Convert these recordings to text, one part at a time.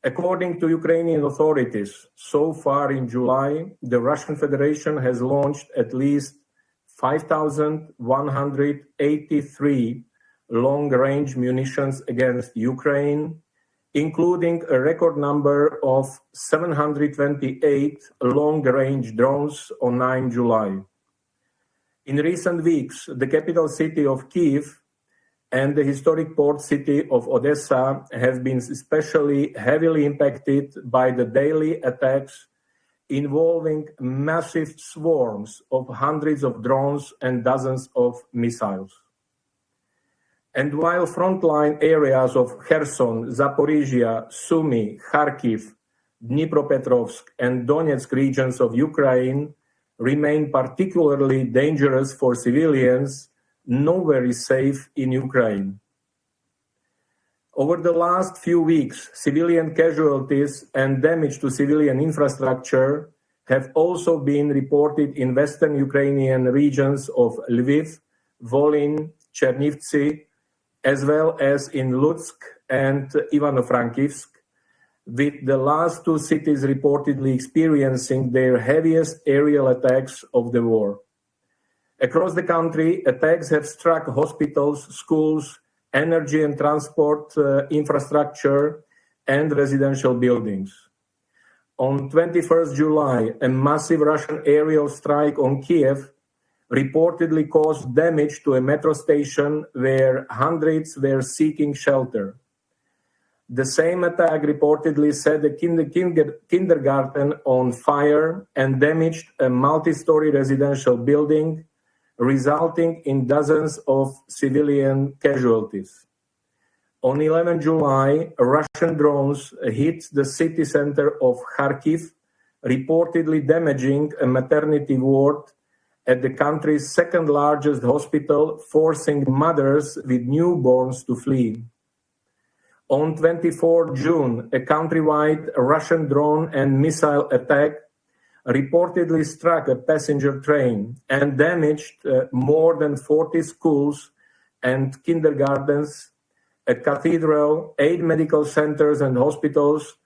According to Ukrainian authorities, so far in July, the Russian Federation has launched at least 5,183 long-range munitions against Ukraine, including a record number of 728 long-range drones on 9 July. In recent weeks, the capital city of Kyiv and the historic port city of Odessa have been especially heavily impacted by the daily attacks involving massive swarms of hundreds of drones and dozens of missiles. And while frontline areas of Kherson, Zaporizhia, Sumy, Kharkiv, Dnipropetrovsk, and Donetsk regions of Ukraine remain particularly dangerous for civilians, nowhere is safe in Ukraine. Over the last few weeks, civilian casualties and damage to civilian infrastructure have also been reported in western Ukrainian regions of Lviv, Volyn, Chernivtsi, as well as in Lutsk and Ivano-Frankivsk, with the last two cities reportedly experiencing their heaviest aerial attacks of the war. Across the country, attacks have struck hospitals, schools, energy and transport infrastructure, and residential buildings. On 21st July, a massive Russian aerial strike on Kyiv reportedly caused damage to a metro station where hundreds were seeking shelter. The same attack reportedly set a kindergarten on fire and damaged a multi-story residential building, resulting in dozens of civilian casualties. On 11 July, Russian drones hit the city center of Kharkiv, reportedly damaging a maternity ward at the country's second largest hospital, forcing mothers with newborns to flee. On 24 June, a countrywide Russian drone and missile attack reportedly struck a passenger train and damaged more than 40 schools and kindergartens, a cathedral, 8 medical centers and hospitals,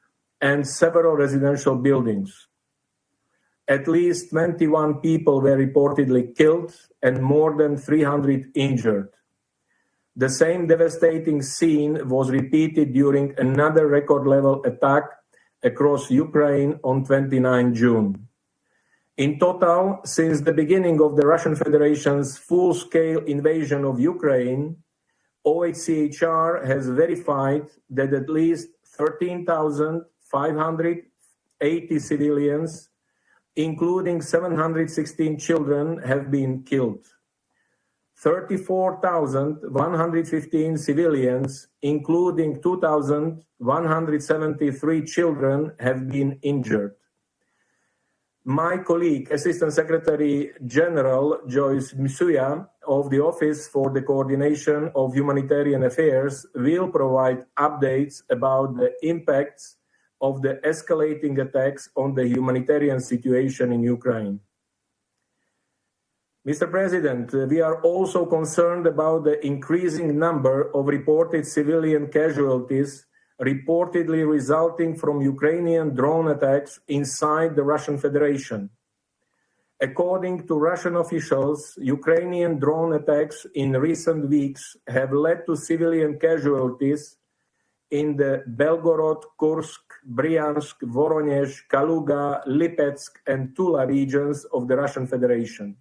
and several residential buildings. At least 21 people were reportedly killed and more than 300 injured. The same devastating scene was repeated during another record-level attack across Ukraine on 29 June. In total, since the beginning of the Russian Federation's full-scale invasion of Ukraine, OHCHR has verified that at least 13,580 civilians, including 716 children, have been killed. 34,115 civilians, including 2,173 children, have been injured. My colleague, Assistant Secretary General Joyce Msuya of the Office for the Coordination of Humanitarian Affairs, will provide updates about the impacts of the escalating attacks on the humanitarian situation in Ukraine. Mr. President, we are also concerned about the increasing number of reported civilian casualties reportedly resulting from Ukrainian drone attacks inside the Russian Federation. According to Russian officials, Ukrainian drone attacks in recent weeks have led to civilian casualties in the Belgorod, Kursk, Bryansk, Voronezh, Kaluga, Lipetsk, and Tula regions of the Russian Federation.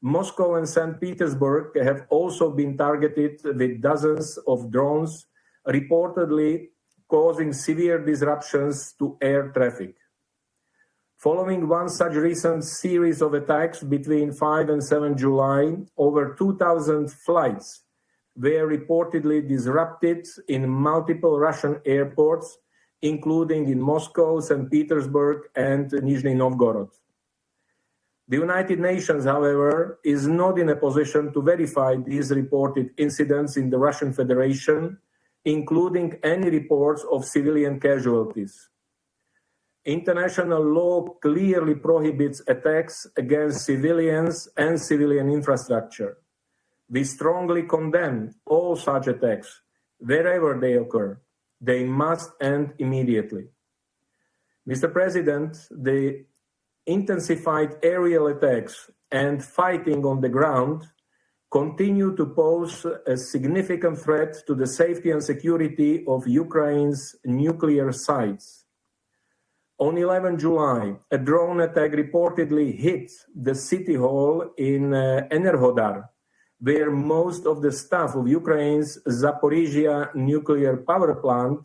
Moscow and St. Petersburg have also been targeted with dozens of drones, reportedly causing severe disruptions to air traffic. Following one such recent series of attacks between 5 and 7 July, over 2,000 flights were reportedly disrupted in multiple Russian airports, including in Moscow, St. Petersburg, and Nizhny Novgorod. The United Nations, however, is not in a position to verify these reported incidents in the Russian Federation, including any reports of civilian casualties. International law clearly prohibits attacks against civilians and civilian infrastructure. We strongly condemn all such attacks, wherever they occur, They must end immediately. Mr. President, the intensified aerial attacks and fighting on the ground continue to pose a significant threat to the safety and security of Ukraine's nuclear sites. On 11 July, a drone attack reportedly hit the city hall in Enerhodar, where most of the staff of Ukraine's Zaporizhia nuclear power plant,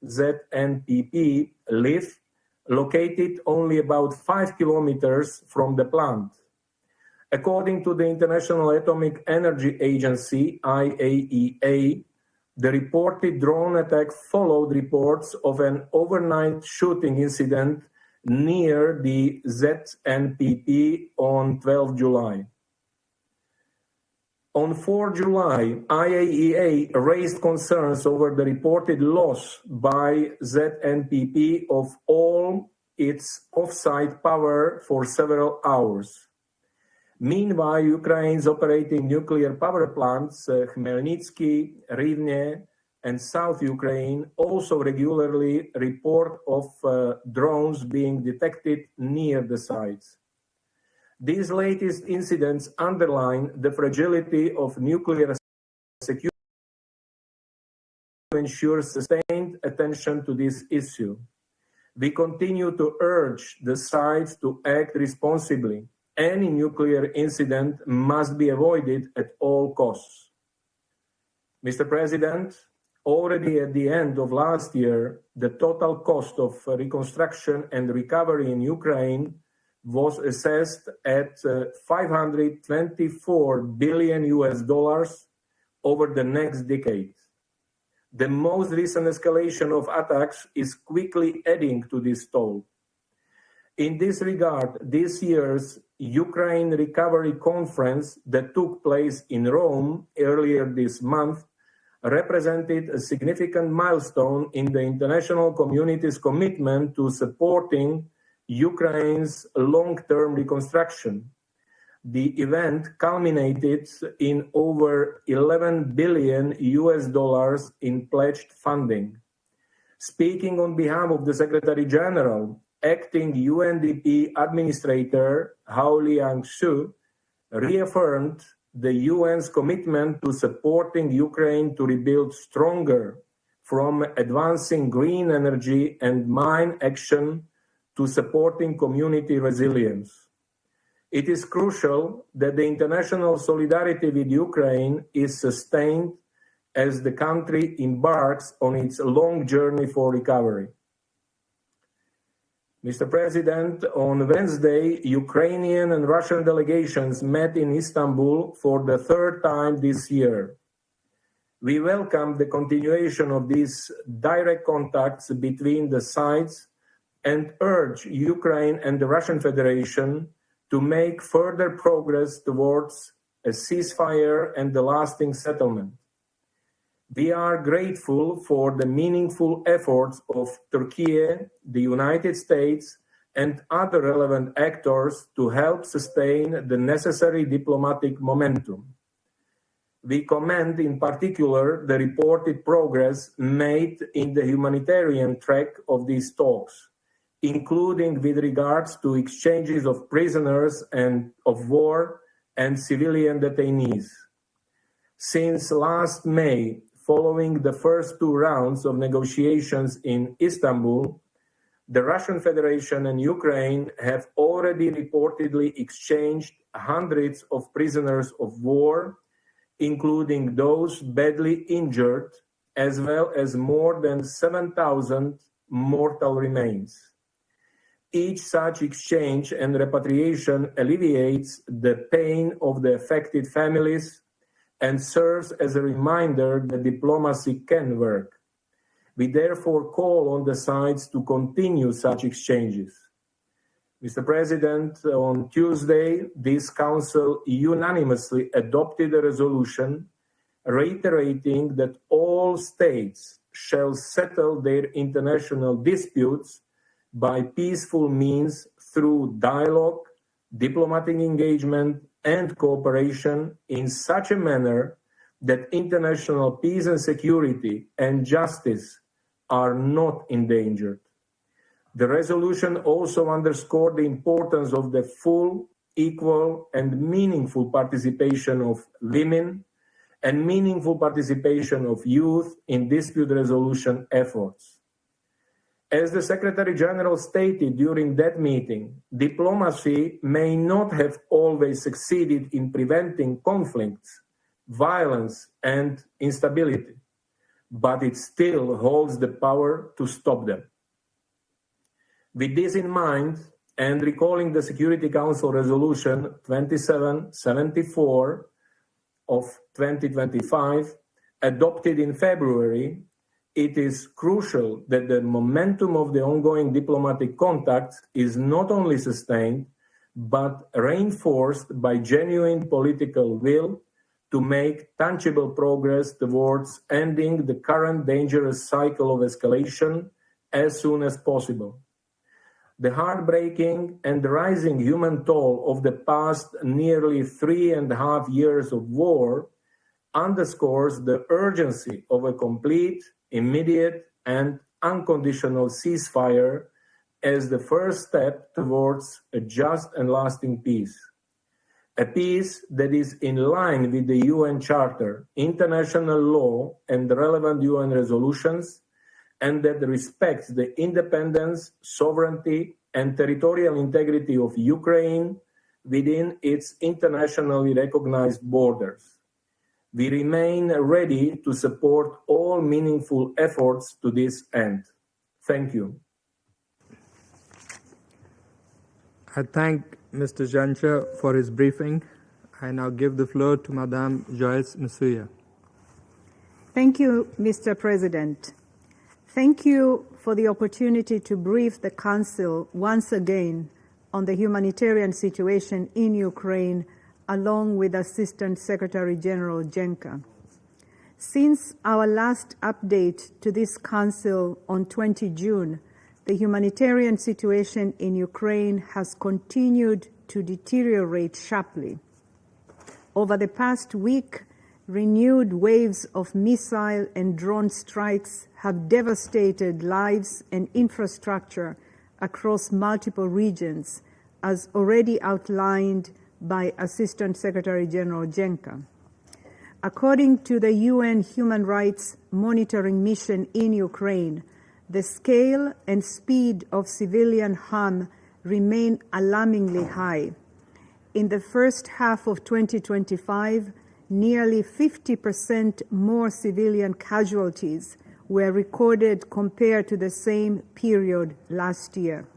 ZNPP, live, located only about 5 kilometers from the plant. According to the International Atomic Energy Agency, IAEA, the reported drone attack followed reports of an overnight shooting incident near the ZNPP on 12 July. On 4 July, IAEA raised concerns over the reported loss by ZNPP of all its off-site power for several hours. Meanwhile, Ukraine's operating nuclear power plants, Khmelnytsky, Rivne, and South Ukraine also regularly report of drones being detected near the sites. These latest incidents underline the fragility of nuclear security to ensure sustained attention to this issue. We continue to urge the sides to act responsibly. Any nuclear incident must be avoided at all costs. Mr. President, already at the end of last year, the total cost of reconstruction and recovery in Ukraine was assessed at $524 billion over the next decade. The most recent escalation of attacks is quickly adding to this toll. In this regard, this year's Ukraine Recovery Conference that took place in Rome earlier this month represented a significant milestone in the international community's commitment to supporting Ukraine's long-term reconstruction. The event culminated in over $11 billion in pledged funding. Speaking on behalf of the Secretary General, acting UNDP Administrator Hao Liang-shu reaffirmed the UN's commitment to supporting Ukraine to rebuild stronger, from advancing green energy and mine action to supporting community resilience. It is crucial that the international solidarity with Ukraine is sustained as the country embarks on its long journey for recovery. Mr. President, on Wednesday, Ukrainian and Russian delegations met in Istanbul for the third time this year. We welcome the continuation of these direct contacts between the sides and urge Ukraine and the Russian Federation to make further progress towards a ceasefire and a lasting settlement. We are grateful for the meaningful efforts of Turkey, the United States, and other relevant actors to help sustain the necessary diplomatic momentum. We commend in particular the reported progress made in the humanitarian track of these talks, including with regards to exchanges of prisoners and of war and civilian detainees. Since last May, following the first two rounds of negotiations in Istanbul, the Russian Federation and Ukraine have already reportedly exchanged hundreds of prisoners of war, including those badly injured, as well as more than 7,000 mortal remains. Each such exchange and repatriation alleviates the pain of the affected families and serves as a reminder that diplomacy can work. We therefore call on the sides to continue such exchanges. Mr. President, on Tuesday, this Council unanimously adopted a resolution reiterating that all states shall settle their international disputes by peaceful means through dialogue, diplomatic engagement, and cooperation in such a manner that international peace and security and justice are not endangered. The resolution also underscored the importance of the full, equal, and meaningful participation of women and meaningful participation of youth in dispute resolution efforts. As the Secretary General stated during that meeting, diplomacy may not have always succeeded in preventing conflicts, violence, and instability, but it still holds the power to stop them. With this in mind, and recalling the Security Council Resolution 2774 of 2025, adopted in February, it is crucial that the momentum of the ongoing diplomatic contacts is not only sustained, but reinforced by genuine political will to make tangible progress towards ending the current dangerous cycle of escalation as soon as possible. The heartbreaking and rising human toll of the past nearly 3.5 years of war underscores the urgency of a complete, immediate, and unconditional ceasefire as the first step towards a just and lasting peace. A peace that is in line with the UN Charter, international law, and relevant UN resolutions, and that respects the independence, sovereignty, and territorial integrity of Ukraine within its internationally recognized borders. We remain ready to support all meaningful efforts to this end. Thank you. I thank Mr. Jancha for his briefing. I now give the floor to Madame Joyce Msuya. Thank you, Mr. President. Thank you for the opportunity to brief the Council once again on the humanitarian situation in Ukraine, along with Assistant Secretary General Jenka. Since our last update to this Council on 20 June, the humanitarian situation in Ukraine has continued to deteriorate sharply. Over the past week, renewed waves of missile and drone strikes have devastated lives and infrastructure across multiple regions, as already outlined by Assistant Secretary General Jenka. According to the UN Human Rights Monitoring Mission in Ukraine, the scale and speed of civilian harm remain alarmingly high. In the first half of 2025, nearly 50% more civilian casualties were recorded compared to the same period last year.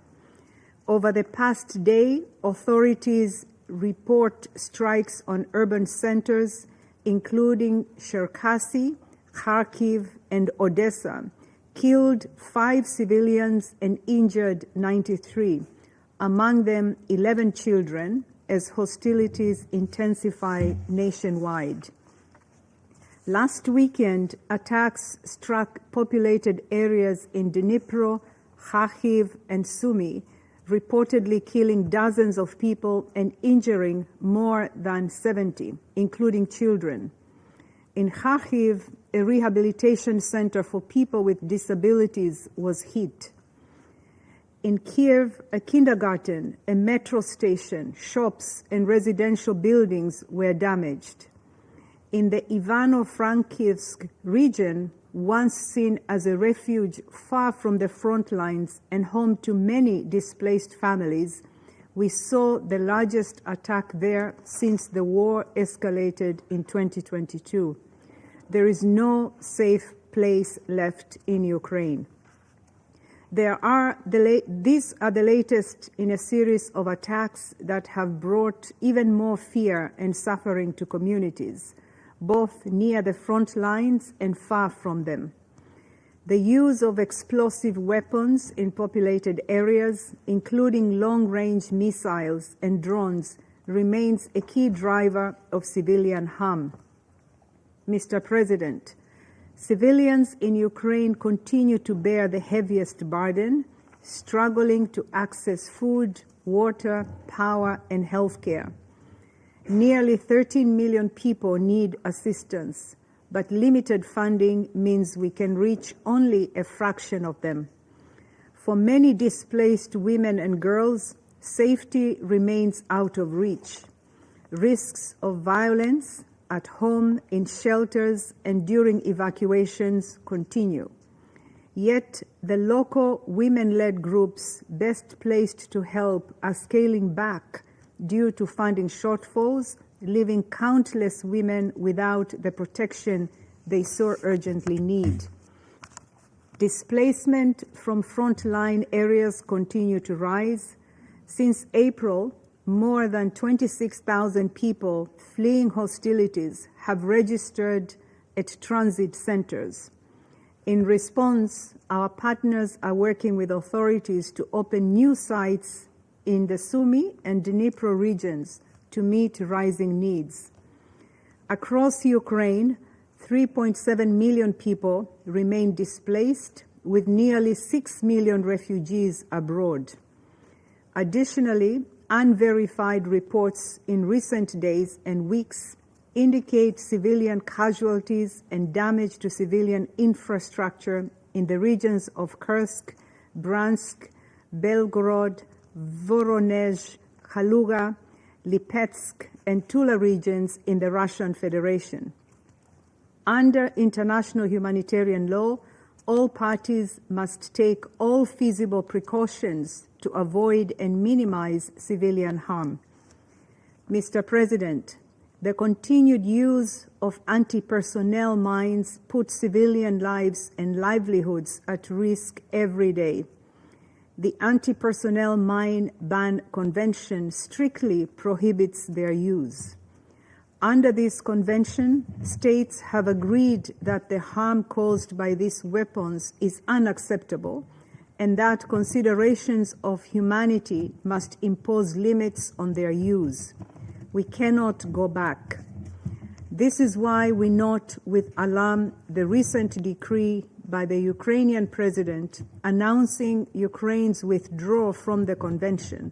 Over the past day, authorities report strikes on urban centers, including Cherkasy, Kharkiv, and Odessa, killed 5 civilians and injured 93, among them 11 children, as hostilities intensify nationwide. Last weekend, attacks struck populated areas in Dnipro, Kharkiv, and Sumy, reportedly killing dozens of people and injuring more than 70, including children. In Kharkiv, a rehabilitation center for people with disabilities was hit. In Kyiv, a kindergarten, a metro station, shops, and residential buildings were damaged. In the Ivano-Frankivsk region, once seen as a refuge far from the front lines and home to many displaced families, we saw the largest attack there since the war escalated in 2022. There is no safe place left in Ukraine. These are the latest in a series of attacks that have brought even more fear and suffering to communities, both near the front lines and far from them. The use of explosive weapons in populated areas, including long-range missiles and drones, remains a key driver of civilian harm. Mr. President, civilians in Ukraine continue to bear the heaviest burden, struggling to access food, water, power, and health care. Nearly 13 million people need assistance, but limited funding means we can reach only a fraction of them. For many displaced women and girls, safety remains out of reach. Risks of violence at home, in shelters, and during evacuations continue. Yet the local women-led groups best placed to help are scaling back due to funding shortfalls, leaving countless women without the protection they so urgently need. Displacement from frontline areas continue to rise. Since April, more than 26,000 people fleeing hostilities have registered at transit centers. In response, our partners are working with authorities to open new sites in the Sumy and Dnipro regions to meet rising needs. Across Ukraine, 3.7 million people remain displaced, with nearly 6 million refugees abroad. Additionally, unverified reports in recent days and weeks indicate civilian casualties and damage to civilian infrastructure in the regions of Kursk, Bryansk, Belgorod, Voronezh, Kaluga, Lipetsk, and Tula regions in the Russian Federation. Under international humanitarian law, all parties must take all feasible precautions to avoid and minimize civilian harm. Mr. President, the continued use of anti-personnel mines puts civilian lives and livelihoods at risk every day. The Anti-Personnel Mine Ban Convention strictly prohibits their use. Under this convention, states have agreed that the harm caused by these weapons is unacceptable and that considerations of humanity must impose limits on their use. We cannot go back. This is why we note with alarm the recent decree by the Ukrainian president announcing Ukraine's withdrawal from the convention.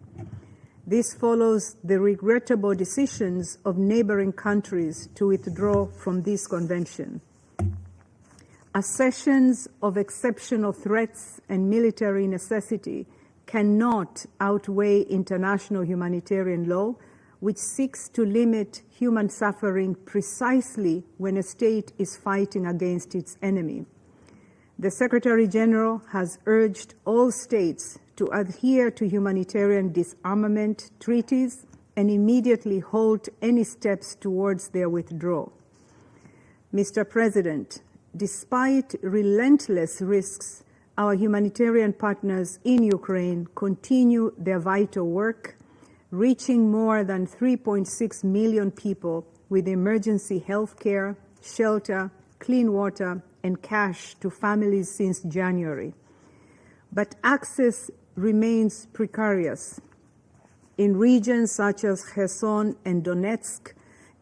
This follows the regrettable decisions of neighboring countries to withdraw from this convention. Assertions of exceptional threats and military necessity cannot outweigh international humanitarian law, which seeks to limit human suffering precisely when a state is fighting against its enemy. The Secretary General has urged all states to adhere to humanitarian disarmament treaties and immediately halt any steps towards their withdrawal. Mr. President, despite relentless risks, our humanitarian partners in Ukraine continue their vital work, reaching more than 3.6 million people with emergency health care, shelter, clean water, and cash to families since January. But access remains precarious. In regions such as Kherson and Donetsk,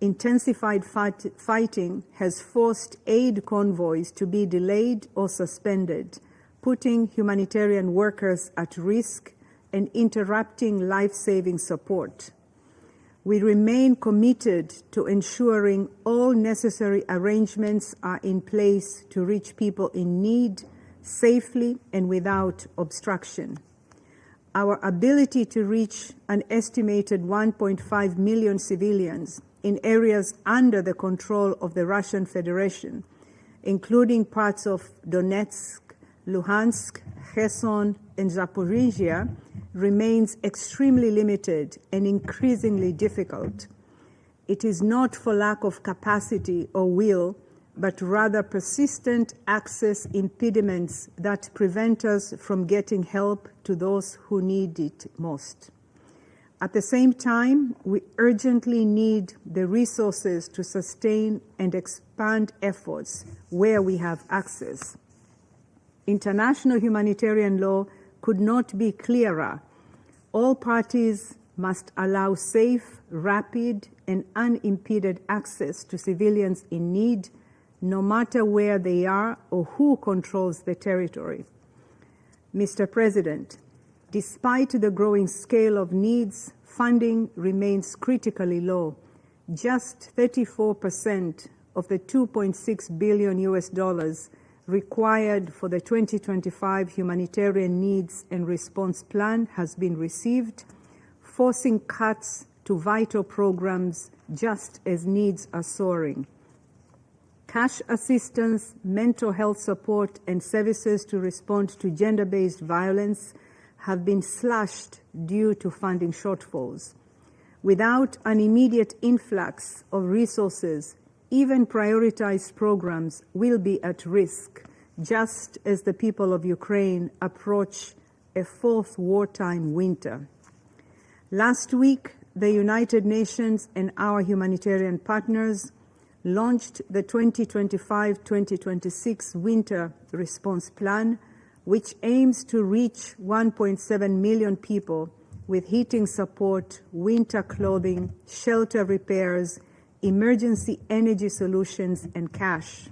intensified fighting has forced aid convoys to be delayed or suspended, putting humanitarian workers at risk and interrupting life-saving support. We remain committed to ensuring all necessary arrangements are in place to reach people in need safely and without obstruction. Our ability to reach an estimated 1.5 million civilians in areas under the control of the Russian Federation, including parts of Donetsk, Luhansk, Kherson, and Zaporizhia, remains extremely limited and increasingly difficult. It is not for lack of capacity or will, but rather persistent access impediments that prevent us from getting help to those who need it most. At the same time, we urgently need the resources to sustain and expand efforts where we have access. International humanitarian law could not be clearer. All parties must allow safe, rapid, and unimpeded access to civilians in need, no matter where they are or who controls the territory. Mr. President, despite the growing scale of needs, funding remains critically low. Just 34% of the $2.6 billion required for the 2025 Humanitarian Needs and Response Plan has been received, forcing cuts to vital programs just as needs are soaring. Cash assistance, mental health support, and services to respond to gender-based violence have been slashed due to funding shortfalls. Without an immediate influx of resources, even prioritized programs will be at risk, just as the people of Ukraine approach a fourth wartime winter. Last week, the United Nations and our humanitarian partners launched the 2025-2026 Winter Response Plan, which aims to reach 1.7 million people with heating support, winter clothing, shelter repairs, emergency energy solutions, and cash.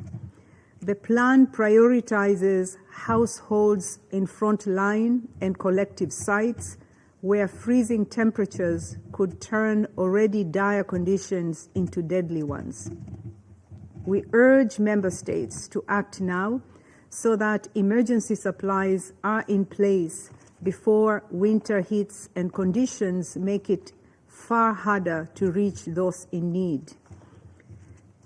The plan prioritizes households in frontline and collective sites where freezing temperatures could turn already dire conditions into deadly ones. We urge member states to act now so that emergency supplies are in place before winter hits and conditions make it far harder to reach those in need.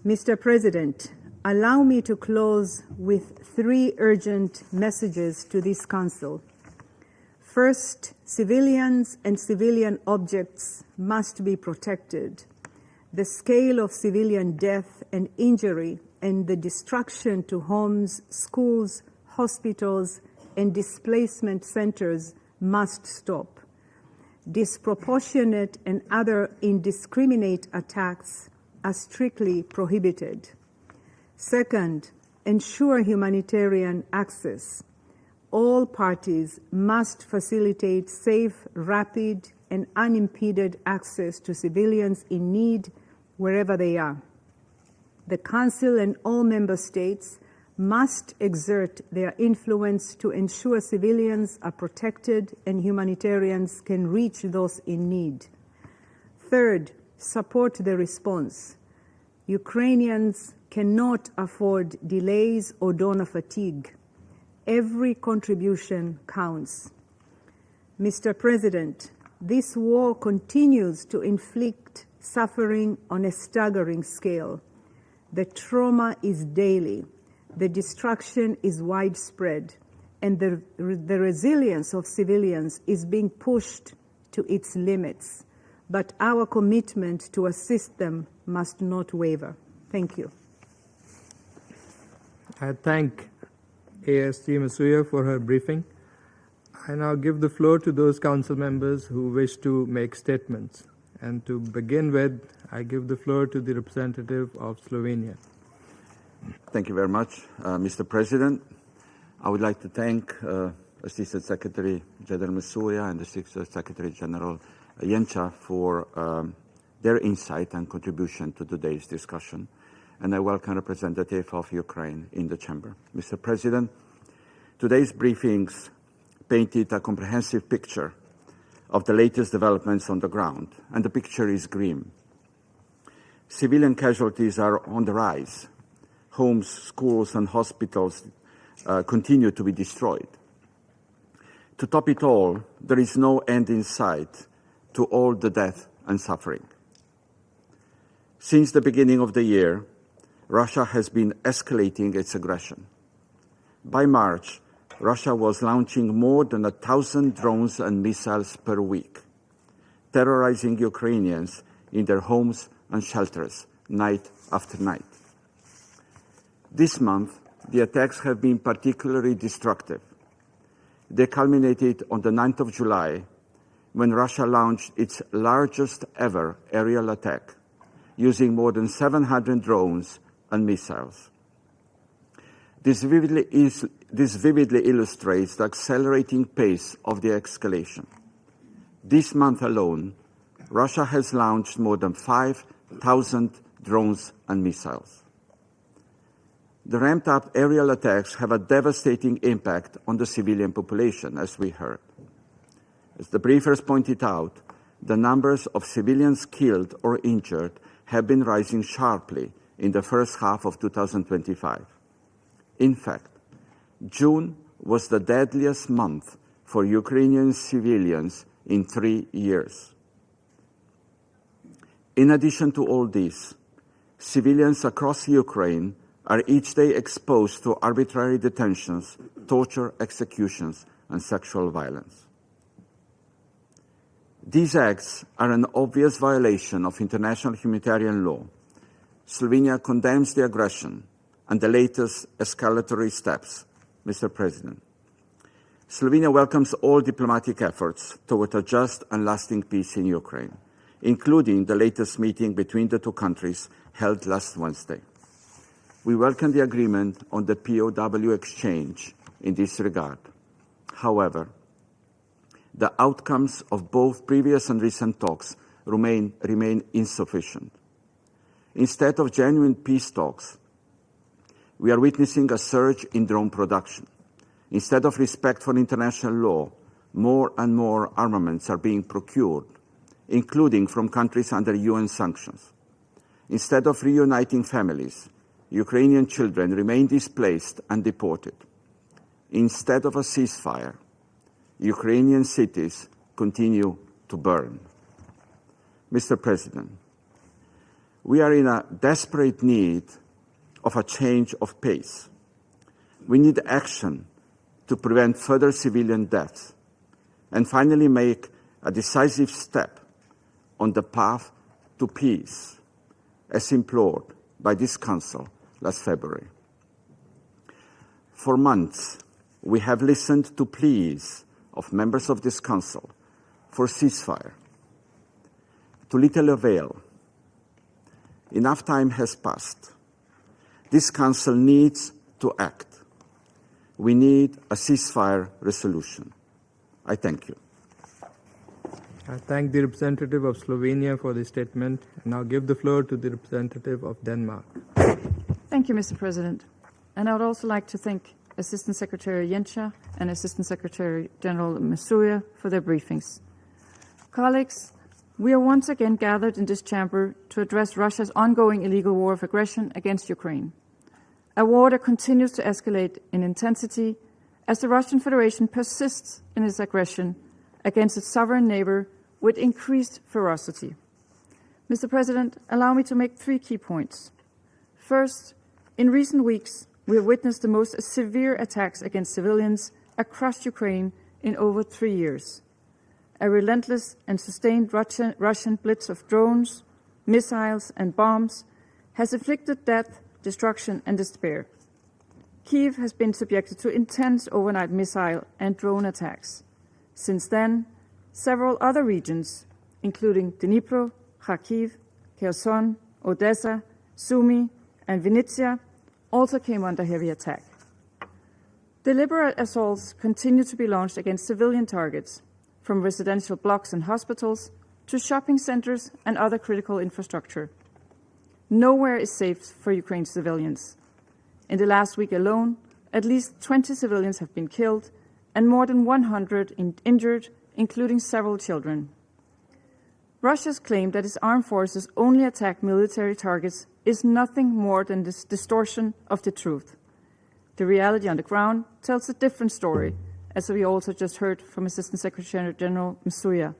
Mr. President, allow me to close with 3 urgent messages to this Council. First, civilians and civilian objects must be protected. The scale of civilian death and injury and the destruction to homes, schools, hospitals, and displacement centers must stop. Disproportionate and other indiscriminate attacks are strictly prohibited. Second, ensure humanitarian access. All parties must facilitate safe, rapid, and unimpeded access to civilians in need wherever they are. The Council and all member states must exert their influence to ensure civilians are protected and humanitarians can reach those in need. Third, support the response. Ukrainians cannot afford delays or donor fatigue. Every contribution counts. Mr. President, this war continues to inflict suffering on a staggering scale. The trauma is daily, the destruction is widespread, and the resilience of civilians is being pushed to its limits. But our commitment to assist them must not waver. Thank you. I thank AST Masuya for her briefing. I now give the floor to those council members who wish to make statements. And to begin with, I give the floor to the representative of Slovenia. Thank you very much, Mr. President. I would like to thank Assistant Secretary General Masuya and Assistant Secretary General Janša for their insight and contribution to today's discussion. And I welcome representative of Ukraine in the chamber. Mr. President, today's briefings painted a comprehensive picture of the latest developments on the ground, and the picture is grim. Civilian casualties are on the rise. Homes, schools, and hospitals continue to be destroyed. To top it all, there is no end in sight to all the death and suffering. Since the beginning of the year, Russia has been escalating its aggression. By March, Russia was launching more than 1,000 drones and missiles per week, terrorizing Ukrainians in their homes and shelters night after night. This month, the attacks have been particularly destructive. They culminated on the 9th of July, when Russia launched its largest ever aerial attack, using more than 700 drones and missiles. This vividly illustrates the accelerating pace of the escalation. This month alone, Russia has launched more than 5,000 drones and missiles. The ramped-up aerial attacks have a devastating impact on the civilian population, as we heard. As the briefers pointed out, the numbers of civilians killed or injured have been rising sharply in the first half of 2025. In fact, June was the deadliest month for Ukrainian civilians in 3 years. In addition to all this, civilians across Ukraine are each day exposed to arbitrary detentions, torture, executions, and sexual violence. These acts are an obvious violation of international humanitarian law. Slovenia condemns the aggression and the latest escalatory steps, Mr. President. Slovenia welcomes all diplomatic efforts toward a just and lasting peace in Ukraine, including the latest meeting between the two countries held last Wednesday. We welcome the agreement on the POW exchange in this regard. However, the outcomes of both previous and recent talks remain insufficient. Instead of genuine peace talks, we are witnessing a surge in drone production. Instead of respect for international law, more and more armaments are being procured, including from countries under UN sanctions. Instead of reuniting families, Ukrainian children remain displaced and deported. Instead of a ceasefire, Ukrainian cities continue to burn. Mr. President, we are in a desperate need of a change of pace. We need action to prevent further civilian deaths and finally make a decisive step on the path to peace, as implored by this Council last February. For months, we have listened to pleas of members of this Council for ceasefire. To little avail. Enough time has passed. This Council needs to act. We need a ceasefire resolution. I thank you. I thank the representative of Slovenia for the statement, and now give the floor to the representative of Denmark. Thank you, Mr. President. And I would also like to thank Assistant Secretary Jenča and Assistant Secretary General Masuya for their briefings. Colleagues, we are once again gathered in this chamber to address Russia's ongoing illegal war of aggression against Ukraine. A war that continues to escalate in intensity as the Russian Federation persists in its aggression against its sovereign neighbor with increased ferocity. Mr. President, allow me to make 3 key points. First, in recent weeks, we have witnessed the most severe attacks against civilians across Ukraine in over 3 years. A relentless and sustained Russian blitz of drones, missiles, and bombs has inflicted death, destruction, and despair. Kyiv has been subjected to intense overnight missile and drone attacks. Since then, several other regions, including Dnipro, Kharkiv, Kherson, Odessa, Sumy, and Vinnytsia, also came under heavy attack. Deliberate assaults continue to be launched against civilian targets, from residential blocks and hospitals to shopping centers and other critical infrastructure. Nowhere is safe for Ukraine's civilians. In the last week alone, at least 20 civilians have been killed and more than 100 injured, including several children. Russia's claim that its armed forces only attack military targets is nothing more than this distortion of the truth. The reality on the ground tells a different story, as we also just heard from Assistant Secretary General Masuya.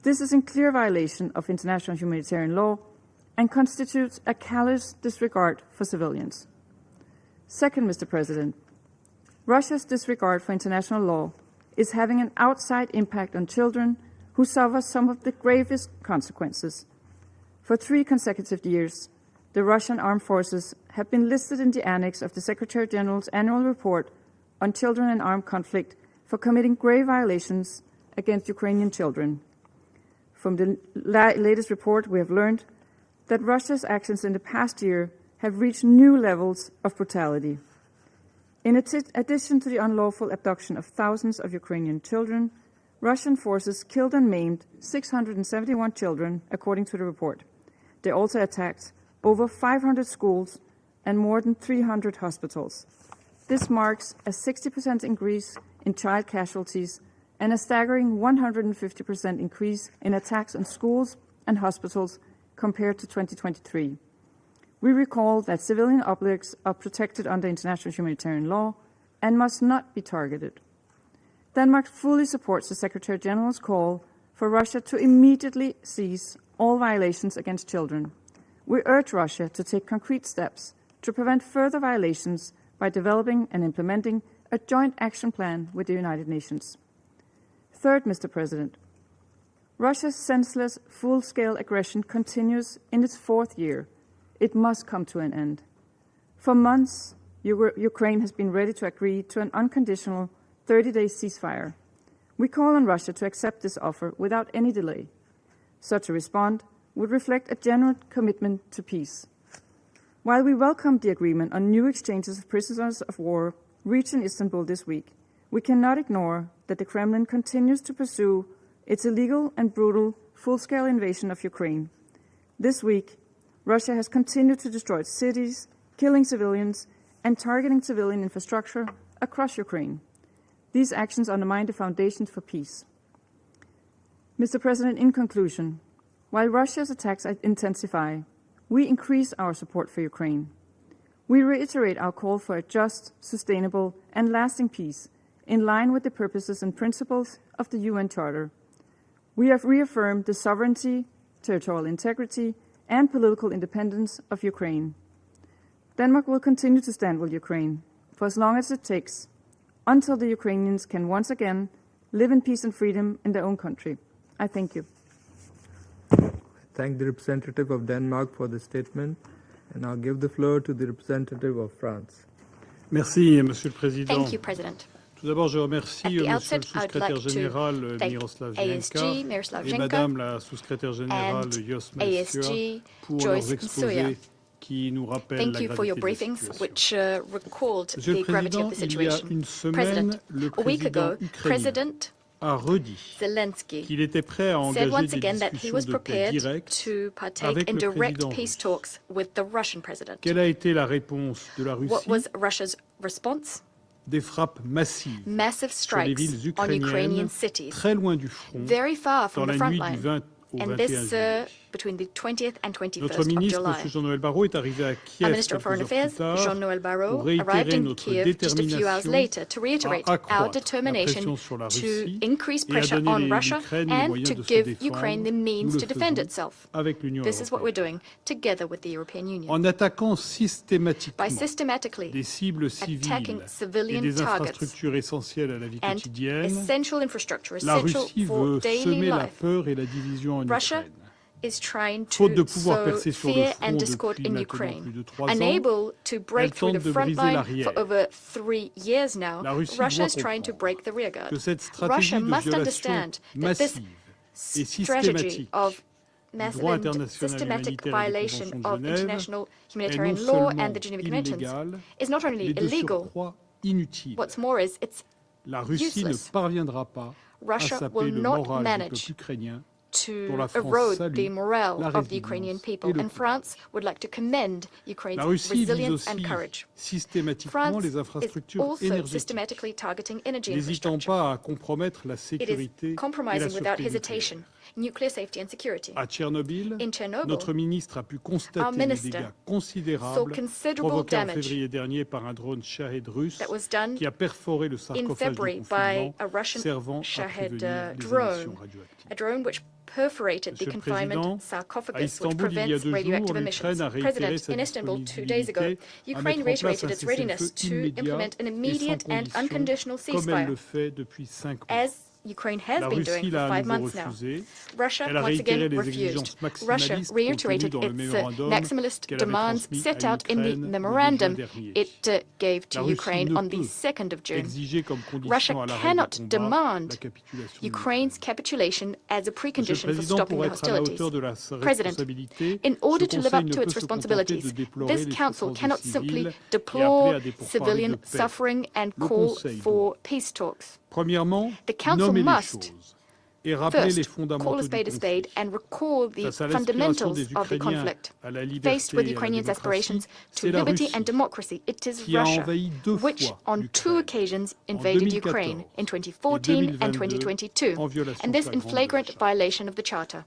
This is in clear violation of international humanitarian law and constitutes a callous disregard for civilians. Second, Mr. President, Russia's disregard for international law is having an outside impact on children who suffer some of the gravest consequences. For 3 consecutive years, the Russian armed forces have been listed in the annex of the Secretary General's annual report on children in armed conflict for committing grave violations against Ukrainian children. From the latest report, we have learned that Russia's actions in the past year have reached new levels of brutality. In addition to the unlawful abduction of thousands of Ukrainian children, Russian forces killed and maimed 671 children, according to the report. They also attacked over 500 schools and more than 300 hospitals. This marks a 60% increase in child casualties and a staggering 150% increase in attacks on schools and hospitals compared to 2023. We recall that civilian objects are protected under international humanitarian law and must not be targeted. Denmark fully supports the Secretary General's call for Russia to immediately cease all violations against children. We urge Russia to take concrete steps to prevent further violations by developing and implementing a joint action plan with the United Nations. Third, Mr. President, Russia's senseless, full-scale aggression continues in its fourth year. It must come to an end. For months, Ukraine has been ready to agree to an unconditional 30-day ceasefire. We call on Russia to accept this offer without any delay. Such a response would reflect a genuine commitment to peace. While we welcome the agreement on new exchanges of prisoners of war reached in Istanbul this week, we cannot ignore that the Kremlin continues to pursue its illegal and brutal full-scale invasion of Ukraine. This week, Russia has continued to destroy cities, killing civilians, and targeting civilian infrastructure across Ukraine. These actions undermine the foundations for peace. Mr. President, in conclusion, while Russia's attacks intensify, we increase our support for Ukraine. We reiterate our call for a just, sustainable, and lasting peace in line with the purposes and principles of the UN Charter. We have reaffirmed the sovereignty, territorial integrity, and political independence of Ukraine. Denmark will continue to stand with Ukraine for as long as it takes, until the Ukrainians can once again live in peace and freedom in their own country. I thank you. I thank the representative of Denmark for the statement, and I'll give the floor to the representative of France. Merci, Monsieur le Président. Thank you, President. Tout d'abord, je remercie Monsieur le outset, Secrétaire général Miroslav Jenka et Madame la Secrétaire générale Yosma pour leurs exposés qui nous rappellent la gravité de la situation. Monsieur le Président, il y a une semaine, le président ukrainien a redit qu'il était prêt à engager des discussions de paix directes avec le président russe. Quelle a été la réponse de la Russie? Des frappes massives sur les villes ukrainiennes, très loin du front, dans la nuit du 20 au 21 juillet. Notre ministre, M. Jean-Noël Barrot, est arrivé à Kiev quelques heures plus tard pour réitérer notre détermination à accroître la pression sur la Russie et à donner à l'Ukraine les moyens de se défendre. Nous le faisons avec l'Union européenne. En attaquant systématiquement des cibles civiles et des infrastructures essentielles à la vie quotidienne, la Russie veut semer la peur et la division en Ukraine. Faute de pouvoir percer sur le front depuis maintenant plus de 3 ans, elle tente de briser l'arrière. La Russie doit comprendre que cette stratégie de violation massive et systématique du droit international humanitaire et des conventions de Genève est non seulement illégale, mais de surcroît inutile. La Russie ne parviendra pas à saper le moral du peuple ukrainien, to erode the morale of the Ukrainian people, and France would like to commend Ukraine's resilience and courage. France is also systematically targeting energy infrastructure. It is compromising without hesitation nuclear safety and security. À Tchernobyl, in Chernobyl, notre ministre a pu constater des dégâts considérables provoqués en février dernier par un drone Shahed russe qui a perforé le sarcophage du confinement, servant à prévenir les émissions radioactives. Perforated the confinement sarcophagus, which prevents radioactive emissions. President, in Istanbul 2 days ago, Ukraine reiterated its readiness to implement an immediate and unconditional ceasefire, as Ukraine has been doing for 5 months now. Russia once again refused. Russia reiterated its maximalist demands set out in the memorandum it gave to Ukraine on the 2nd of June. Russia cannot demand Ukraine's capitulation as a precondition for stopping the hostilities. President, in order to live up to its responsibilities, this Council cannot simply deplore civilian suffering and call for peace talks. The Council must first call a spade and recall the fundamentals of the conflict. Faced with Ukrainians' aspirations to liberty and democracy, it is Russia which on 2 occasions invaded Ukraine, in 2014 and 2022, and this in flagrant violation of the Charter.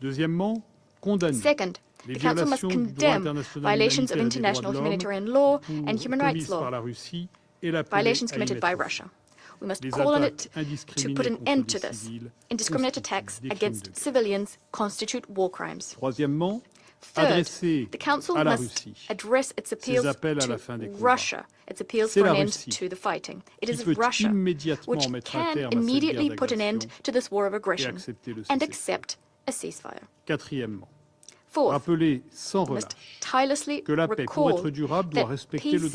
Second, The Council must condemn violations of international humanitarian law and human rights law, violations committed by Russia. We must call on it to put an end to this. Indiscriminate attacks against civilians constitute war crimes. Third, the Council must address its appeals to Russia, its appeals for an end to the fighting. It is Russia which can immediately put an end to this war of aggression and accept a ceasefire. Fourth, we must tirelessly recall that peace,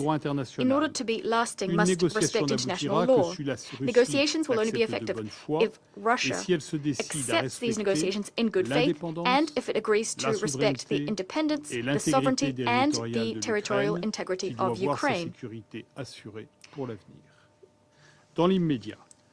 in order to be lasting, must respect international law. Negotiations will only be effective if Russia accepts these negotiations in good faith and if it agrees to respect the independence, the sovereignty, and the territorial integrity of Ukraine.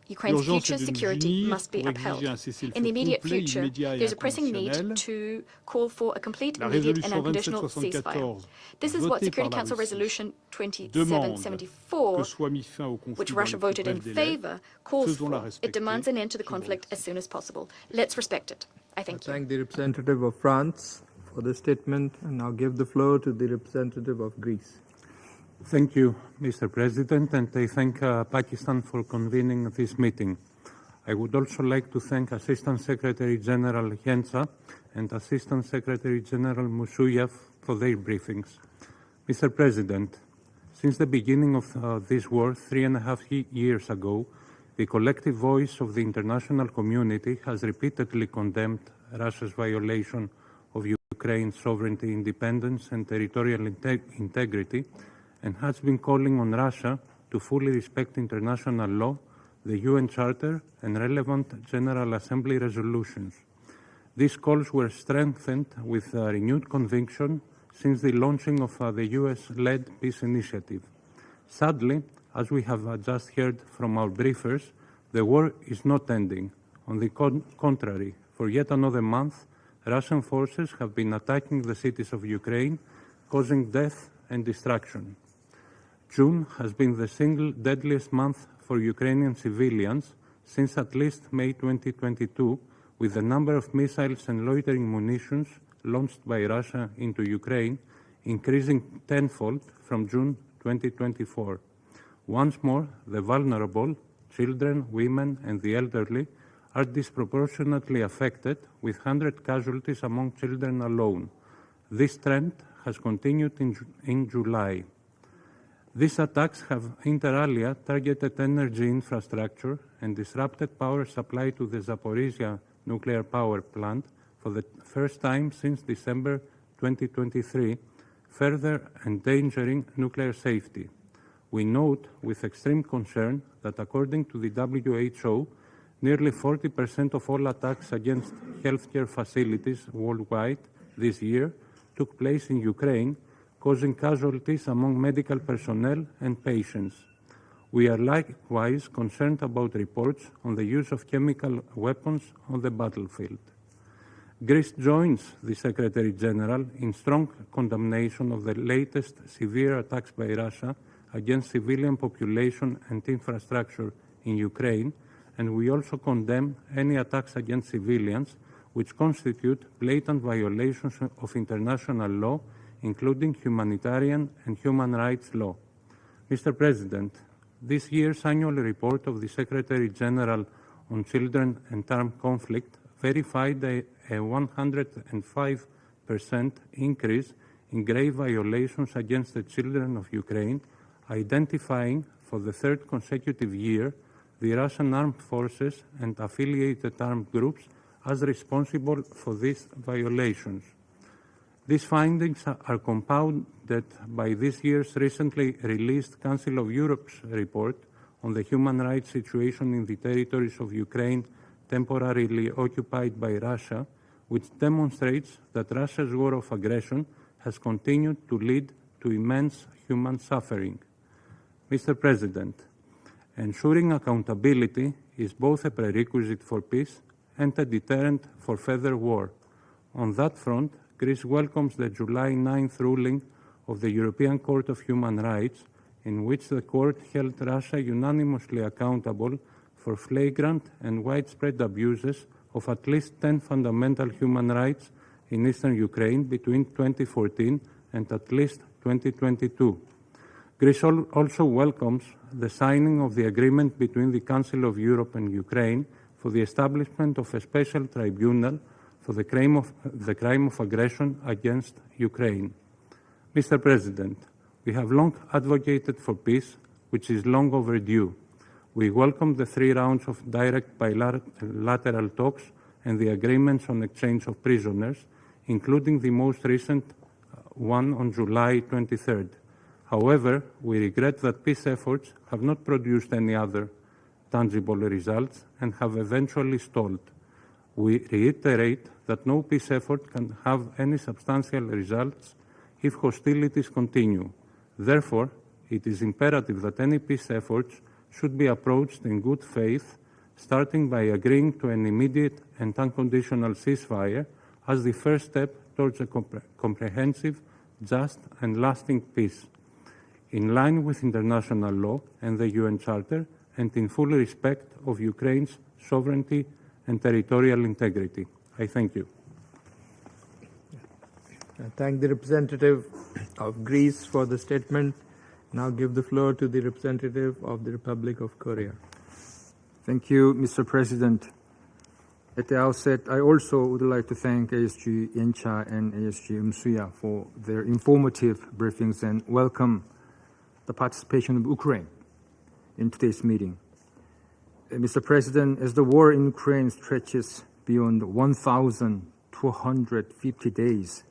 Ukraine's future security must be upheld. In the immediate future, there is a pressing need to call for a complete, immediate, and unconditional ceasefire. This is what Security Council Resolution 2774, which Russia voted in favor, calls for. It demands an end to the conflict as soon as possible. Let's respect it. I thank you. I thank the representative of France for the statement, and I'll give the floor to the representative of Greece. Thank you, Mr. President, and I thank Pakistan for convening this meeting. I would also like to thank Assistant Secretary General Yensa and Assistant Secretary General Musuyev for their briefings. Mr. President, since the beginning of this war 3.5 years ago, the collective voice of the international community has repeatedly condemned Russia's violation of Ukraine's sovereignty, independence, and territorial integrity, and has been calling on Russia to fully respect international law, the UN Charter, and relevant General Assembly resolutions. These calls were strengthened with renewed conviction since the launching of the US-led peace initiative. Sadly, as we have just heard from our briefers, the war is not ending. On the contrary, for yet another month, Russian forces have been attacking the cities of Ukraine, causing death and destruction. June has been the single deadliest month for Ukrainian civilians since at least May 2022, with the number of missiles and loitering munitions launched by Russia into Ukraine increasing tenfold from June 2024. Once more, the vulnerable, children, women, and the elderly are disproportionately affected, with 100 casualties among children alone. This trend has continued in July. These attacks have inter alia targeted energy infrastructure and disrupted power supply to the Zaporizhia nuclear power plant for the first time since December 2023, further endangering nuclear safety. We note with extreme concern that according to the WHO, nearly 40% of all attacks against healthcare facilities worldwide this year took place in Ukraine, causing casualties among medical personnel and patients. We are likewise concerned about reports on the use of chemical weapons on the battlefield. Greece joins the Secretary General in strong condemnation of the latest severe attacks by Russia against civilian population and infrastructure in Ukraine, and we also condemn any attacks against civilians which constitute blatant violations of international law, including humanitarian and human rights law. Mr. President, this year's annual report of the Secretary General on Children and Armed Conflict verified a 105% increase in grave violations against the children of Ukraine, identifying for the third consecutive year the Russian armed forces and affiliated armed groups as responsible for these violations. These findings are compounded by this year's recently released Council of Europe's report on the human rights situation in the territories of Ukraine temporarily occupied by Russia, which demonstrates that Russia's war of aggression has continued to lead to immense human suffering. Mr. President, ensuring accountability is both a prerequisite for peace and a deterrent for further war. On that front, Greece welcomes the July 9th ruling of the European Court of Human Rights, in which the court held Russia unanimously accountable for flagrant and widespread abuses of at least 10 fundamental human rights in eastern Ukraine between 2014 and at least 2022. Greece also welcomes the signing of the agreement between the Council of Europe and Ukraine for the establishment of a special tribunal for the crime of aggression against Ukraine. Mr. President, we have long advocated for peace, which is long overdue. We welcome the 3 rounds of direct bilateral talks and the agreements on exchange of prisoners, including the most recent one on July 23rd. However, we regret that peace efforts have not produced any other tangible results and have eventually stalled. We reiterate that no peace effort can have any substantial results if hostilities continue. Therefore, it is imperative that any peace efforts should be approached in good faith, starting by agreeing to an immediate and unconditional ceasefire as the first step towards a comprehensive, just and lasting peace, in line with international law and the UN Charter, and in full respect of Ukraine's sovereignty and territorial integrity. I thank you. I thank the representative of Greece for the statement. Now give the floor to the representative of the Republic of Korea. Thank you, Mr. President. At the outset, I also would like to thank ASG Yencha and ASG Msuya for their informative briefings and welcome the participation of Ukraine in today's meeting. Mr. President, as the war in Ukraine stretches beyond 1,250 days,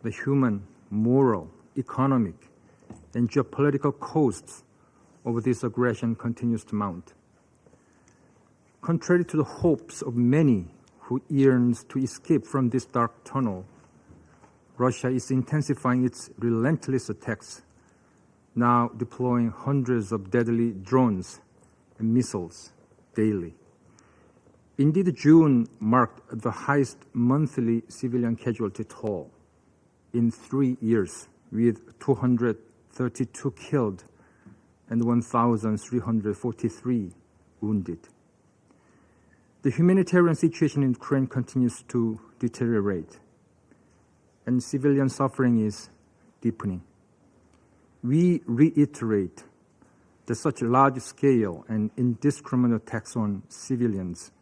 the human, moral, economic, and geopolitical costs of this aggression continues to mount. Contrary to the hopes of many who yearns to escape from this dark tunnel, Russia is intensifying its relentless attacks, now deploying hundreds of deadly drones and missiles daily. Indeed, June marked the highest monthly civilian casualty toll in 3 years, with 232 killed and 1,343 wounded. The humanitarian situation in Ukraine continues to deteriorate, and civilian suffering is deepening. We reiterate that such large-scale and indiscriminate attacks on civilians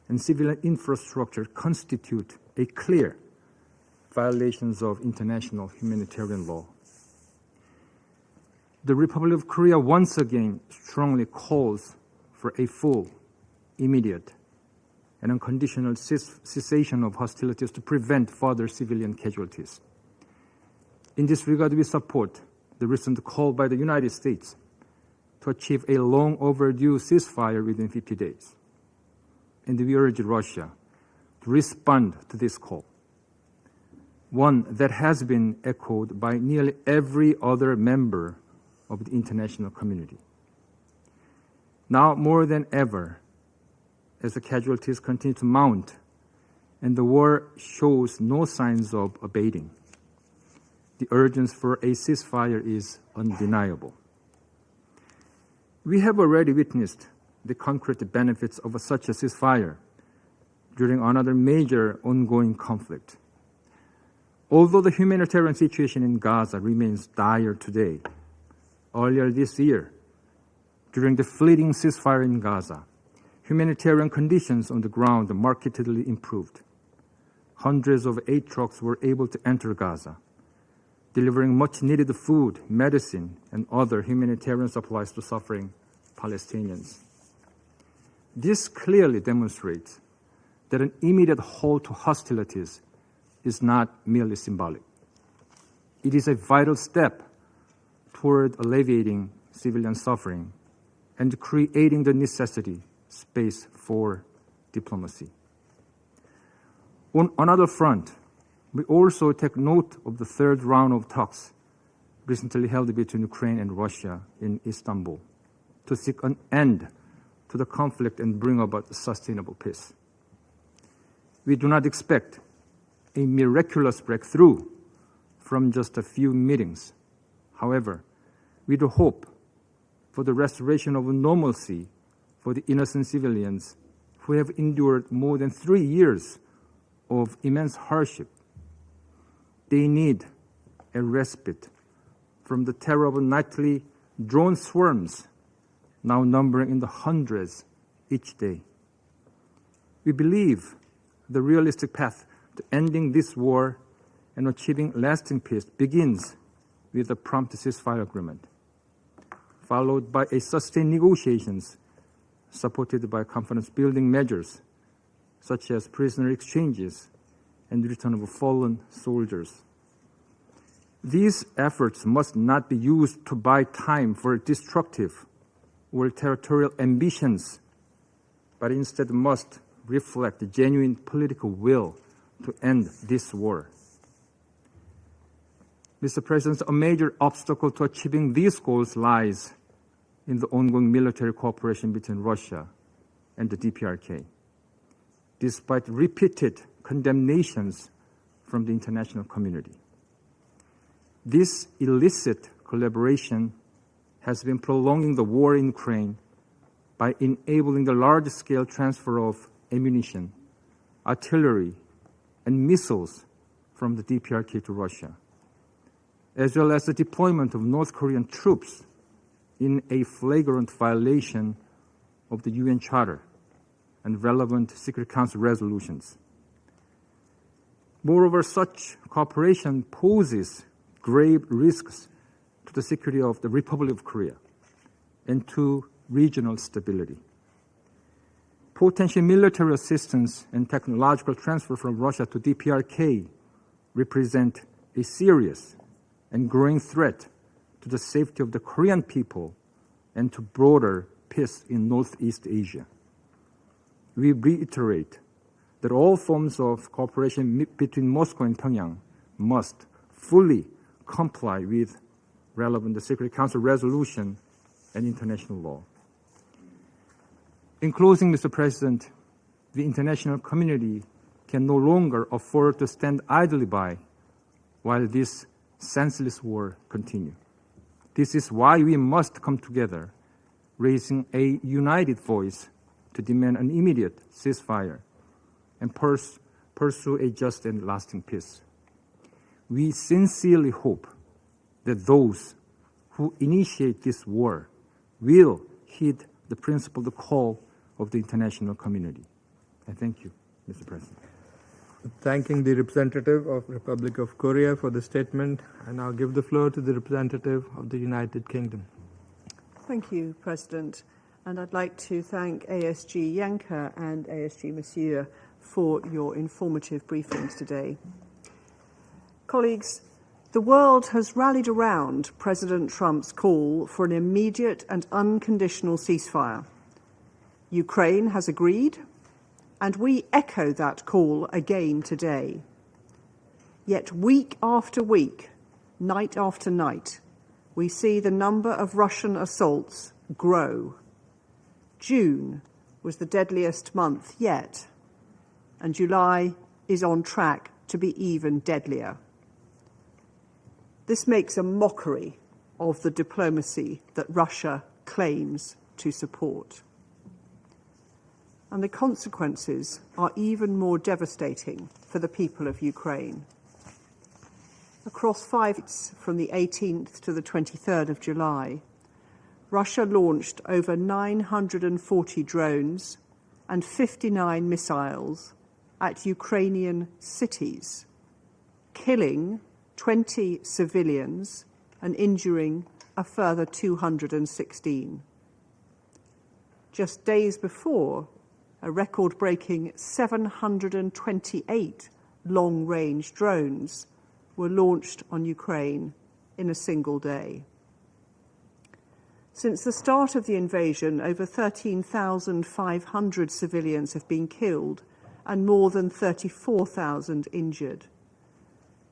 and civilian infrastructure constitute a clear violations of international humanitarian law. The Republic of Korea once again strongly calls for a full, immediate, and unconditional cessation of hostilities to prevent further civilian casualties. In this regard, we support the recent call by the United States to achieve a long overdue ceasefire within 50 days. And we urge Russia to respond to this call, one that has been echoed by nearly every other member of the international community. Now more than ever, as the casualties continue to mount and the war shows no signs of abating, the urgency for a ceasefire is undeniable. We have already witnessed the concrete benefits of such a ceasefire during another major ongoing conflict. Although the humanitarian situation in Gaza remains dire today, earlier this year, during the fleeting ceasefire in Gaza, humanitarian conditions on the ground markedly improved. Hundreds of aid trucks were able to enter Gaza, delivering much-needed food, medicine, and other humanitarian supplies to suffering Palestinians. This clearly demonstrates that an immediate halt to hostilities is not merely symbolic. It is a vital step toward alleviating civilian suffering and creating the necessary space for diplomacy. On another front, we also take note of the third round of talks recently held between Ukraine and Russia in Istanbul to seek an end to the conflict and bring about sustainable peace. We do not expect a miraculous breakthrough from just a few meetings. However, we do hope for the restoration of normalcy for the innocent civilians who have endured more than 3 years of immense hardship. They need a respite from the terrible nightly drone swarms, now numbering in the hundreds each day. We believe the realistic path to ending this war and achieving lasting peace begins with a prompt ceasefire agreement, followed by a sustained negotiations supported by confidence-building measures such as prisoner exchanges and return of fallen soldiers. These efforts must not be used to buy time for destructive or territorial ambitions, but instead must reflect the genuine political will to end this war. Mr. President, a major obstacle to achieving these goals lies in the ongoing military cooperation between Russia and the DPRK. Despite repeated condemnations from the international community, this illicit collaboration has been prolonging the war in Ukraine by enabling the large-scale transfer of ammunition, artillery, and missiles from the DPRK to Russia, as well as the deployment of North Korean troops in a flagrant violation of the UN Charter and relevant Secret Council resolutions. Moreover, such cooperation poses grave risks to the security of the Republic of Korea and to regional stability. Potential military assistance and technological transfer from Russia to DPRK represent a serious and growing threat to the safety of the Korean people and to broader peace in Northeast Asia. We reiterate that all forms of cooperation between Moscow and Pyongyang must fully comply with relevant Security Council resolution and international law. In closing, Mr. President, the international community can no longer afford to stand idly by while this senseless war continues. This is why we must come together, raising a united voice to demand an immediate ceasefire and pursue a just and lasting peace. We sincerely hope that those who initiate this war will heed the principled call of the international community. I thank you, Mr. President. Thanking the representative of Republic of Korea for the statement, I now give the floor to the representative of the United Kingdom. Thank you, President. And I'd like to thank ASG Yanka and ASG Monsieur for your informative briefings today. Colleagues, the world has rallied around President Trump's call for an immediate and unconditional ceasefire. Ukraine has agreed, and we echo that call again today. Yet week after week, night after night, we see the number of Russian assaults grow. June was the deadliest month yet, and July is on track to be even deadlier. This makes a mockery of the diplomacy that Russia claims to support. And the consequences are even more devastating for the people of Ukraine. Across 5 weeks, from the 18th to the 23rd of July, Russia launched over 940 drones and 59 missiles at Ukrainian cities, killing 20 civilians and injuring a further 216. Just days before, a record-breaking 728 long-range drones were launched on Ukraine in a single day. Since the start of the invasion, over 13,500 civilians have been killed and more than 34,000 injured.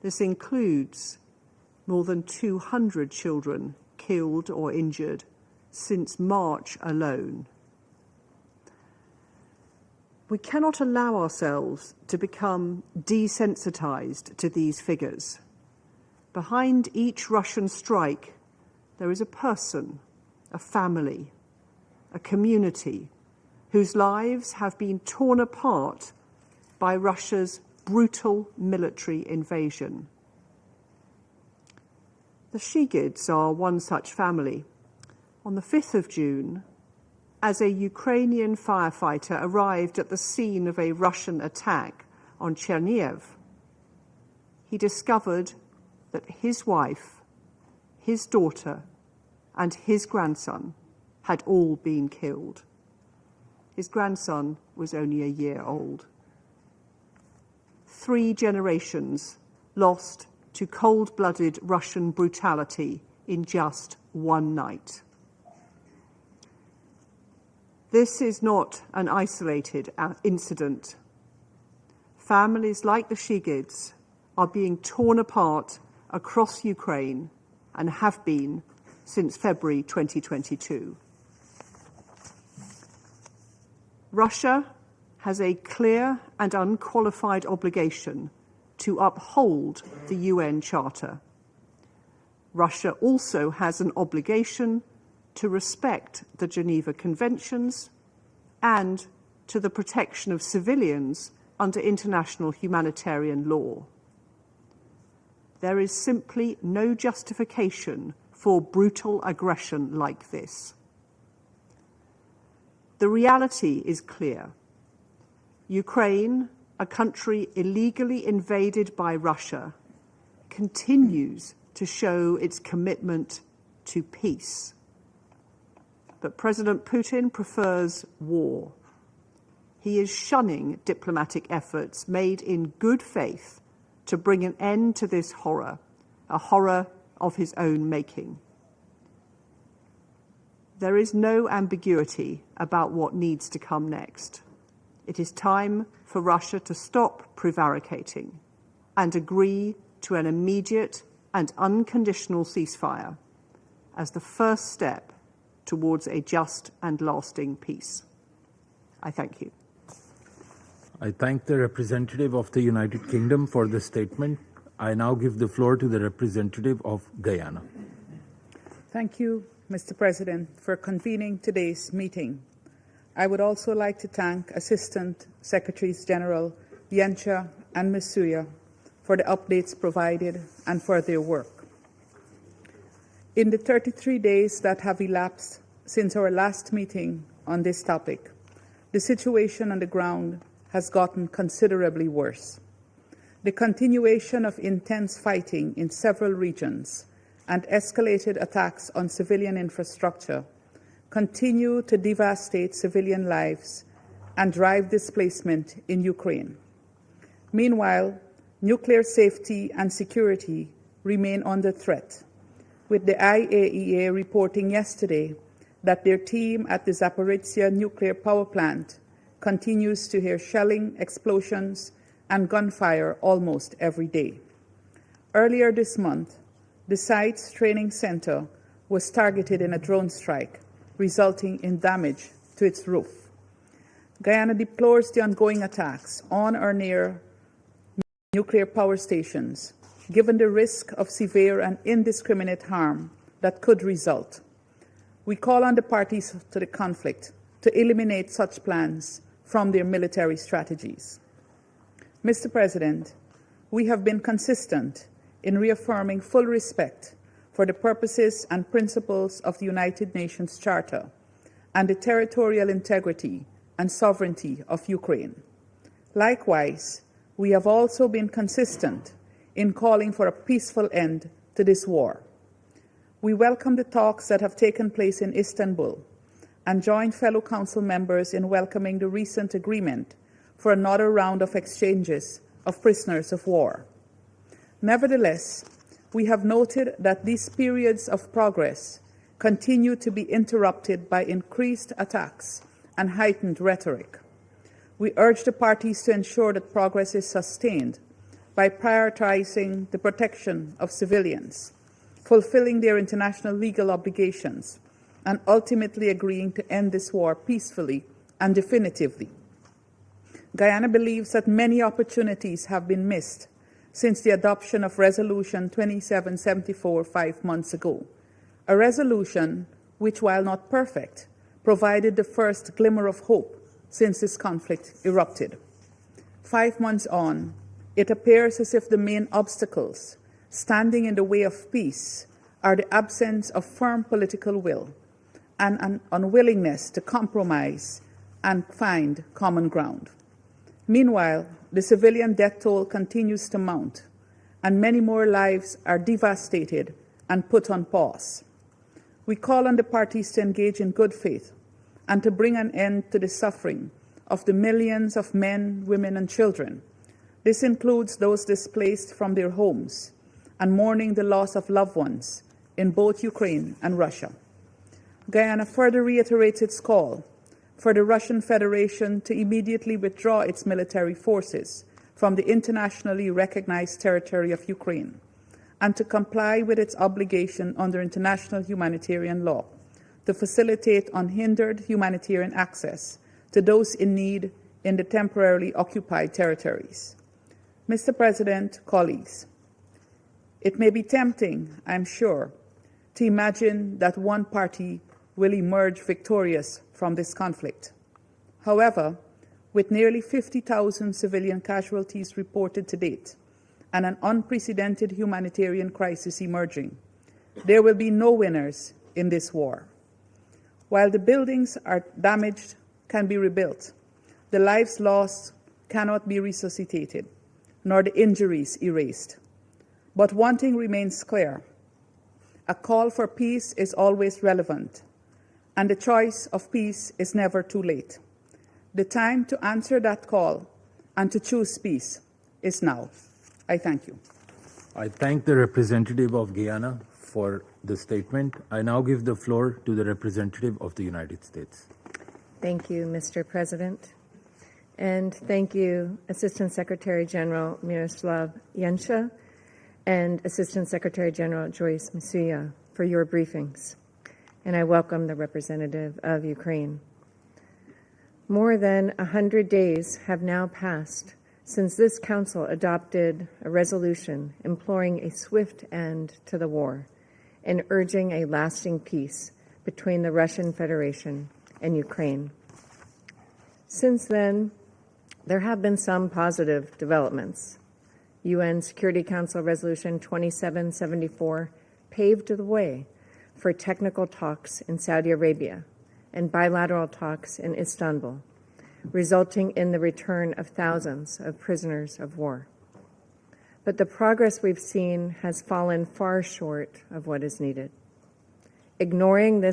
This includes more than 200 children killed or injured since March alone. We cannot allow ourselves to become desensitized to these figures. Behind each Russian strike, there is a person, a family, a community whose lives have been torn apart by Russia's brutal military invasion. The Shigids are one such family. On the 5th of June, as a Ukrainian firefighter arrived at the scene of a Russian attack on Chernihiv, he discovered that his wife, his daughter, and his grandson had all been killed. His grandson was only a year old. 3 generations lost to cold-blooded Russian brutality in just one night. This is not an isolated incident. Families like the Shigids are being torn apart across Ukraine and have been since February 2022. Russia has a clear and unqualified obligation to uphold the UN Charter. Russia also has an obligation to respect the Geneva Conventions and to the protection of civilians under international humanitarian law. There is simply no justification for brutal aggression like this. The reality is clear. Ukraine, a country illegally invaded by Russia, continues to show its commitment to peace. But President Putin prefers war. He is shunning diplomatic efforts made in good faith to bring an end to this horror, a horror of his own making. There is no ambiguity about what needs to come next. It is time for Russia to stop prevaricating and agree to an immediate and unconditional ceasefire as the first step towards a just and lasting peace. I thank you. I thank the representative of the United Kingdom for the statement. I now give the floor to the representative of Guyana. Thank you, Mr. President, for convening today's meeting. I would also like to thank Assistant Secretaries General Yencha and Masuya for the updates provided and for their work. In the 33 days that have elapsed since our last meeting on this topic, the situation on the ground has gotten considerably worse. The continuation of intense fighting in several regions and escalated attacks on civilian infrastructure continue to devastate civilian lives and drive displacement in Ukraine. Meanwhile, nuclear safety and security remain under threat, with the IAEA reporting yesterday that their team at the Zaporizhzhia nuclear power plant continues to hear shelling, explosions, and gunfire almost every day. Earlier this month, the site's training center was targeted in a drone strike, resulting in damage to its roof. Guyana deplores the ongoing attacks on or near nuclear power stations, given the risk of severe and indiscriminate harm that could result. We call on the parties to the conflict to eliminate such plans from their military strategies. Mr. President, we have been consistent in reaffirming full respect for the purposes and principles of the United Nations Charter and the territorial integrity and sovereignty of Ukraine. Likewise, we have also been consistent in calling for a peaceful end to this war. We welcome the talks that have taken place in Istanbul and join fellow council members in welcoming the recent agreement for another round of exchanges of prisoners of war. Nevertheless, we have noted that these periods of progress continue to be interrupted by increased attacks and heightened rhetoric. We urge the parties to ensure that progress is sustained by prioritizing the protection of civilians, fulfilling their international legal obligations, and ultimately agreeing to end this war peacefully and definitively. Guyana believes that many opportunities have been missed since the adoption of Resolution 2774 5 months ago, a resolution which, while not perfect, provided the first glimmer of hope since this conflict erupted. 5 months on, It appears as if the main obstacles standing in the way of peace are the absence of firm political will and an unwillingness to compromise and find common ground. Meanwhile, the civilian death toll continues to mount, and many more lives are devastated and put on pause. We call on the parties to engage in good faith and to bring an end to the suffering of the millions of men, women, and children. This includes those displaced from their homes and mourning the loss of loved ones in both Ukraine and Russia. Guyana further reiterates its call for the Russian Federation to immediately withdraw its military forces from the internationally recognized territory of Ukraine and to comply with its obligation under international humanitarian law to facilitate unhindered humanitarian access to those in need in the temporarily occupied territories. Mr. President, colleagues, it may be tempting, I'm sure, to imagine that one party will emerge victorious from this conflict. However, with nearly 50,000 civilian casualties reported to date and an unprecedented humanitarian crisis emerging, there will be no winners in this war. While the buildings are damaged can be rebuilt, the lives lost cannot be resuscitated, nor the injuries erased. But one thing remains clear: a call for peace is always relevant, and the choice of peace is never too late. The time to answer that call and to choose peace is now. I thank you. I thank the representative of Guyana for the statement. I now give the floor to the representative of the United States. Thank you, Mr. President. And thank you, Assistant Secretary General Miroslav Yensha and Assistant Secretary General Joyce Msuya for your briefings. And I welcome the representative of Ukraine. More than 100 days have now passed since this Council adopted a resolution imploring a swift end to the war and urging a lasting peace between the Russian Federation and Ukraine. Since then, there have been some positive developments. UN Security Council Resolution 2774 paved the way for technical talks in Saudi Arabia and bilateral talks in Istanbul, resulting in the return of thousands of prisoners of war. But the progress we've seen has fallen far short of what is needed. Ignoring this